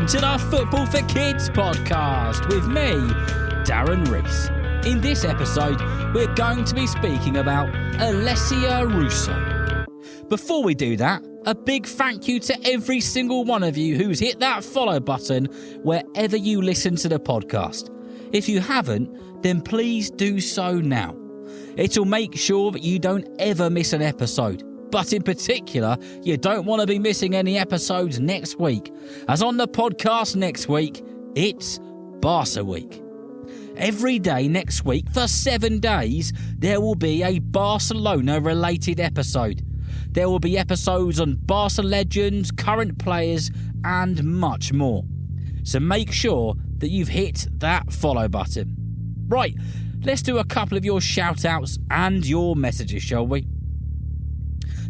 Welcome to the Football for Kids podcast with me, Darren Rees. In this episode, we're going to be speaking about Alessia Russo. Before we do that, a big thank you to every single one of you who's hit that follow button wherever you listen to the podcast. If you haven't, then please do so now. It'll make sure that you don't ever miss an episode. But in particular, you don't want to be missing any episodes next week, as on the podcast next week, it's Barca Week. Every day next week for 7 days, there will be a Barcelona-related episode. There will be episodes on Barca legends, current players, and much more. So make sure that you've hit that follow button. Right, let's do a couple of your shout-outs and your messages, shall we?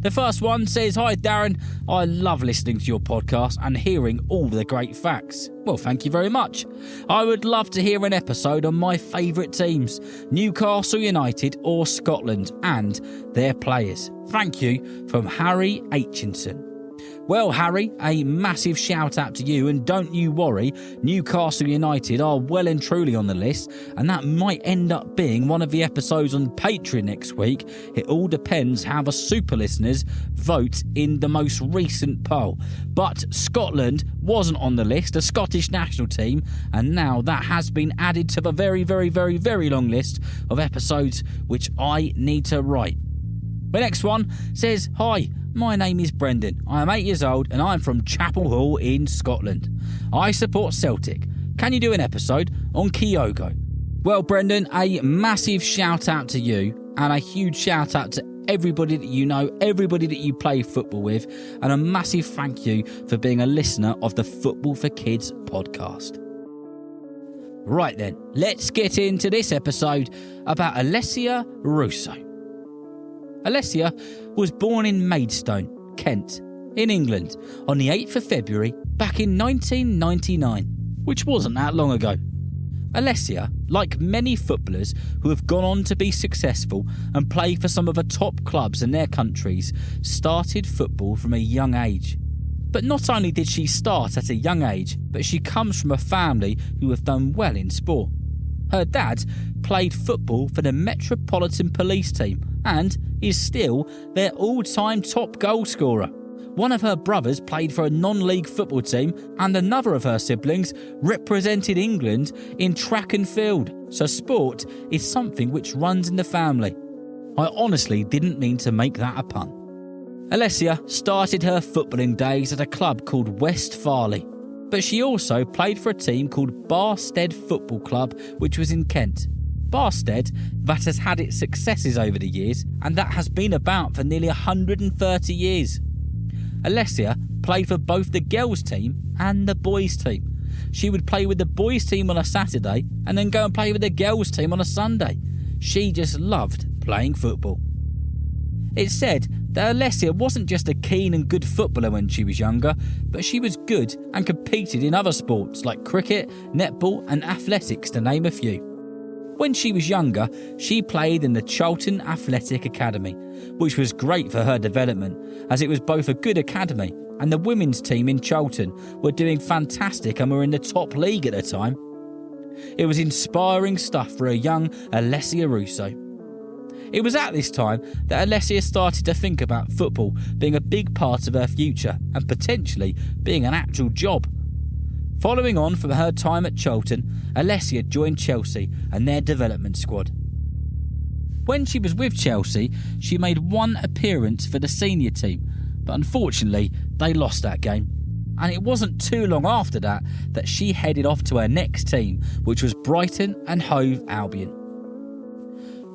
The first one says, "Hi Darren, I love listening to your podcast and hearing all the great facts." Well, thank you very much. I would love to hear an episode on my favourite teams, Newcastle United or Scotland, and their players. Thank you, from Harry Aitchinson. Well, Harry, a massive shout out to you, and don't you worry, Newcastle United are well and truly on the list, and that might end up being one of the episodes on Patreon next week. It all depends how the super listeners vote in the most recent poll. But Scotland wasn't on the list, the Scottish national team, and now that has been added to the very long list of episodes which I need to write. The next one says, "Hi, my name is Brendan. I am 8 years old and I'm from Chapel Hall in Scotland. I support Celtic. Can you do an episode on Kyogo?" Well, Brendan, a massive shout out to you and a huge shout out to everybody that you know, everybody that you play football with, and a massive thank you for being a listener of the Football for Kids podcast. Right then, let's get into this episode about Alessia Russo. Alessia was born in Maidstone, Kent, in England, on the 8th of February back in 1999, which wasn't that long ago. Alessia, like many footballers who have gone on to be successful and play for some of the top clubs in their countries, started football from a young age. But not only did she start at a young age, but she comes from a family who have done well in sport. Her dad played football for the Metropolitan Police team and is still their all-time top goal scorer. One of her brothers played for a non-league football team, and another of her siblings represented England in track and field. So sport is something which runs in the family. I honestly didn't mean to make that a pun. Alessia started her footballing days at a club called West Farley, but she also played for a team called Barstead Football Club, which was in Kent. Barstead, that has had its successes over the years, and that has been about for nearly 130 years. Alessia played for both the girls' team and the boys' team. She would play with the boys' team on a Saturday and then go and play with the girls' team on a Sunday. She just loved playing football. It's said that Alessia wasn't just a keen and good footballer when she was younger, but she was good and competed in other sports like cricket, netball and athletics, to name a few. When she was younger, she played in the Charlton Athletic Academy, which was great for her development, as it was both a good academy and the women's team in Charlton were doing fantastic and were in the top league at the time. It was inspiring stuff for a young Alessia Russo. It was at this time that Alessia started to think about football being a big part of her future and potentially being an actual job. Following on from her time at Charlton, Alessia joined Chelsea and their development squad. When she was with Chelsea, she made one appearance for the senior team, but unfortunately they lost that game. And it wasn't too long after that she headed off to her next team, which was Brighton and Hove Albion.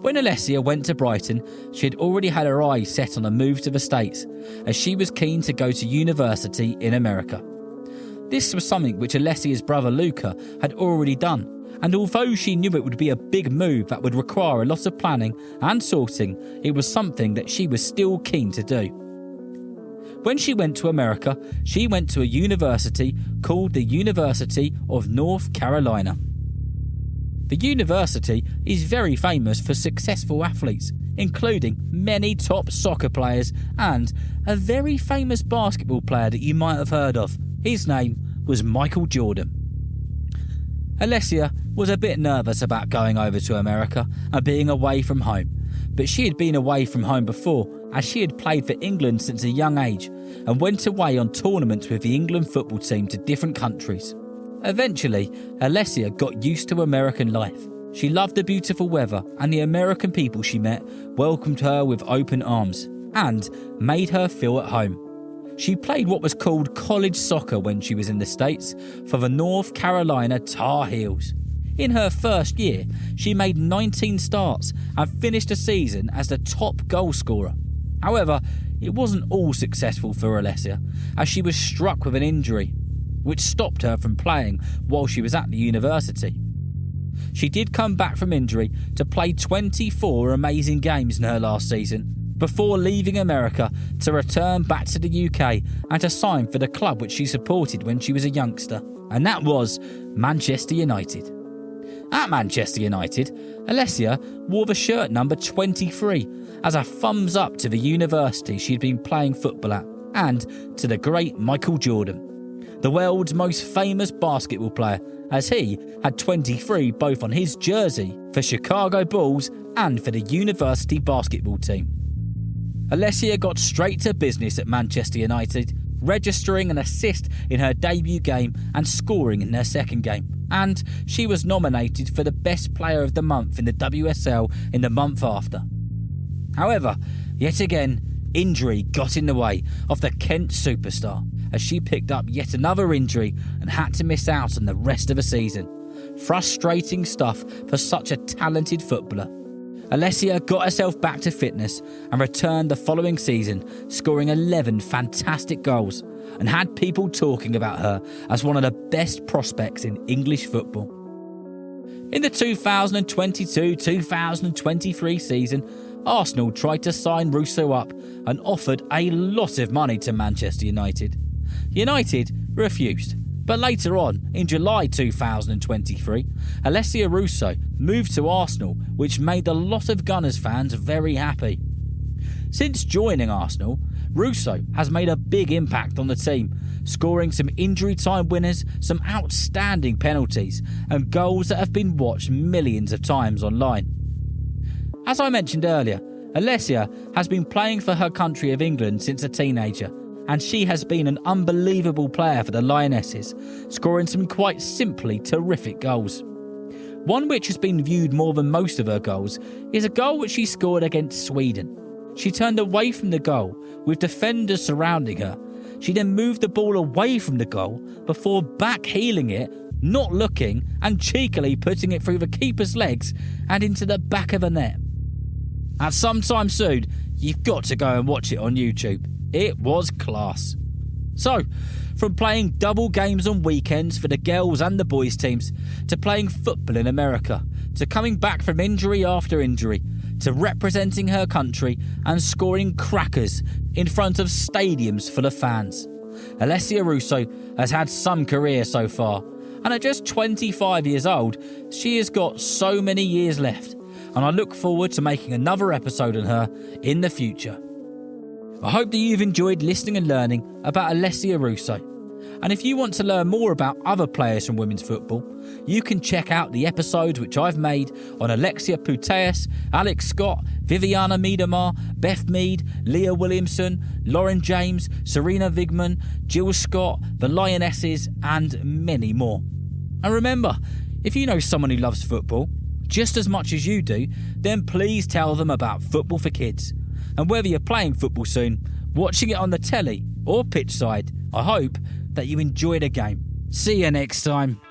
When Alessia went to Brighton, she had already had her eyes set on a move to the States, as she was keen to go to university in America. This was something which Alessia's brother Luca had already done, and although she knew it would be a big move that would require a lot of planning and sorting, it was something that she was still keen to do. When she went to America, she went to a university called the University of North Carolina. The university is very famous for successful athletes, including many top soccer players and a very famous basketball player that you might have heard of. His name was Michael Jordan. Alessia was a bit nervous about going over to America and being away from home, but she had been away from home before, as she had played for England since a young age and went away on tournaments with the England football team to different countries. Eventually, Alessia got used to American life. She loved the beautiful weather, and the American people she met welcomed her with open arms and made her feel at home. She played what was called college soccer when she was in the States for the North Carolina Tar Heels. In her first year, she made 19 starts and finished the season as the top goal scorer. However, it wasn't all successful for Alessia, as she was struck with an injury, which stopped her from playing while she was at the university. She did come back from injury to play 24 amazing games in her last season, before leaving America to return back to the UK and to sign for the club which she supported when she was a youngster, and that was Manchester United. At Manchester United, Alessia wore the shirt number 23 as a thumbs up to the university she'd been playing football at, and to the great Michael Jordan, the world's most famous basketball player, as he had 23 both on his jersey for Chicago Bulls and for the university basketball team. Alessia got straight to business at Manchester United, registering an assist in her debut game and scoring in her second game. And she was nominated for the Best Player of the Month in the WSL in the month after. However, yet again, injury got in the way of the Kent superstar, as she picked up yet another injury and had to miss out on the rest of the season. Frustrating stuff for such a talented footballer. Alessia got herself back to fitness and returned the following season, scoring 11 fantastic goals, and had people talking about her as one of the best prospects in English football. In the 2022-2023 season, Arsenal tried to sign Russo up and offered a lot of money to Manchester United. United refused. But later on, in July 2023, Alessia Russo moved to Arsenal, which made a lot of Gunners fans very happy. Since joining Arsenal, Russo has made a big impact on the team, scoring some injury time winners, some outstanding penalties, and goals that have been watched millions of times online. As I mentioned earlier, Alessia has been playing for her country of England since a teenager, and she has been an unbelievable player for the Lionesses, scoring some quite simply terrific goals. One which has been viewed more than most of her goals is a goal which she scored against Sweden. She turned away from the goal, with defenders surrounding her. She then moved the ball away from the goal before back-heeling it, not looking, and cheekily putting it through the keeper's legs and into the back of the net. And sometime soon, you've got to go and watch it on YouTube. It was class. So, from playing double games on weekends for the girls and the boys teams, to playing football in America, to coming back from injury after injury, to representing her country and scoring crackers in front of stadiums full of fans, Alessia Russo has had some career so far, and at just 25 years old, she has got so many years left, and I look forward to making another episode on her in the future. I hope that you've enjoyed listening and learning about Alessia Russo. And if you want to learn more about other players from women's football, you can check out the episodes which I've made on Alexia Putellas, Alex Scott, Viviana Miedemar, Beth Mead, Leah Williamson, Lauren James, Serena Vigman, Jill Scott, the Lionesses, and many more. And remember, if you know someone who loves football just as much as you do, then please tell them about Football for Kids. And whether you're playing football soon, watching it on the telly or pitch side, I hope that you enjoy the game. See you next time.